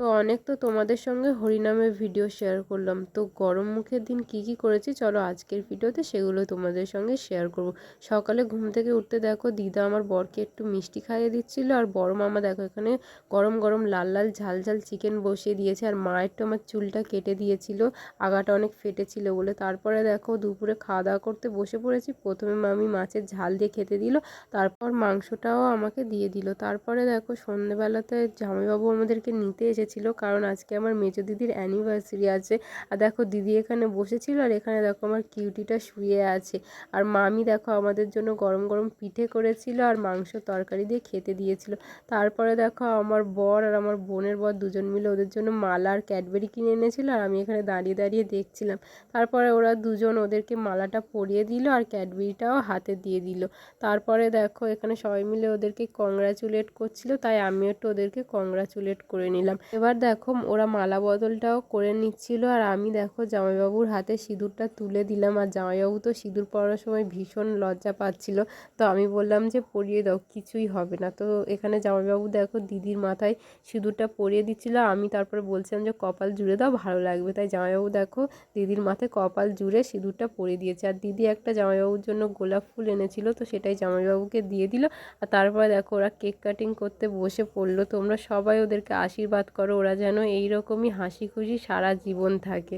তো অনেক তো তোমাদের সঙ্গে হরিনামের ভিডিও শেয়ার করলাম, তো গরম মুখের দিন কি কি করেছি চলো আজকের ভিডিওতে সেগুলো তোমাদের সঙ্গে শেয়ার করব। সকালে ঘুম থেকে উঠতে দেখো দিদা আমার বরকে একটু মিষ্টি খাইয়ে দিচ্ছিল, আর বড় মামা দেখো এখানে গরম গরম লাল লাল ঝাল ঝাল চিকেন বসিয়ে দিয়েছে, আর মা একটু আমার চুলটা কেটে দিয়েছিল, আগাটা অনেক ফেটেছিল বলে। তারপরে দেখো দুপুরে খাওয়া দাওয়া করতে বসে পড়েছি। প্রথমে মামি মাছের ঝাল দিয়ে খেতে দিল, তারপর মাংসটাও আমাকে দিয়ে দিল। তারপরে দেখো সন্ধেবেলাতে জামাইবাবু আমাদেরকে নিতে এসেছিল, কারণ আজকে আমার মেজো দিদির অ্যানিভার্সারি আছে। আর দেখো দিদি এখানে বসেছিল, আর এখানে দেখো আমার কিউটিটা শুয়ে আছে। আর মামি দেখো আমাদের জন্য গরম গরম পিঠে করেছিল আর মাংস তরকারি দিয়ে খেতে দিয়েছিল। তারপরে দেখো আমার বর আর আমার বোনের বর দুজন মিলে ওদের জন্য মালা আর ক্যাডবেরি কিনে এনেছিল, আর আমি এখানে দাঁড়িয়ে দাঁড়িয়ে দেখছিলাম। তারপরে ওরা দুজন ওদেরকে মালাটা পরিয়ে দিল আর ক্যাডবেরিটাও হাতে দিয়ে দিল। তারপরে দেখো এখানে সবাই মিলে ওদেরকে কংগ্রাচুলেট করছিল, তাই আমি একটু ওদেরকে কংগ্রাচুলেট করে নিলাম। এবার দেখো ওরা মালা বদলটাও করে নিচ্ছিল, আর আমি দেখো জামাইবাবুর হাতে সিঁদুরটা তুলে দিলাম। আর জামাইবাবু তো সিঁদুর পরার সময় ভীষণ লজ্জা পাচ্ছিল, তো আমি বললাম যে পরিয়ে দাও, কিছুই হবে না। তো এখানে জামাইবাবু দেখো দিদির মাথায় সিঁদুরটা পরিয়ে দিচ্ছিল, আমি তারপরে বলছিলাম যে কপাল জুড়ে দাও, ভালো লাগবে। তাই জামাইবাবু দেখো দিদির মাথায় কপাল জুড়ে সিঁদুরটা পরিয়ে দিয়েছে। আর দিদি একটা জামাইবাবুর জন্য গোলাপ ফুল এনেছিল, তো সেটাই জামাইবাবুকে দিয়ে দিল। আর তারপরে দেখো ওরা কেক কাটিং করতে বসে পড়লো। তোমরা সবাই ওদেরকে আশীর্বাদ করো, ওরা যেন এইরকমই হাসি খুশি সারা জীবন থাকে।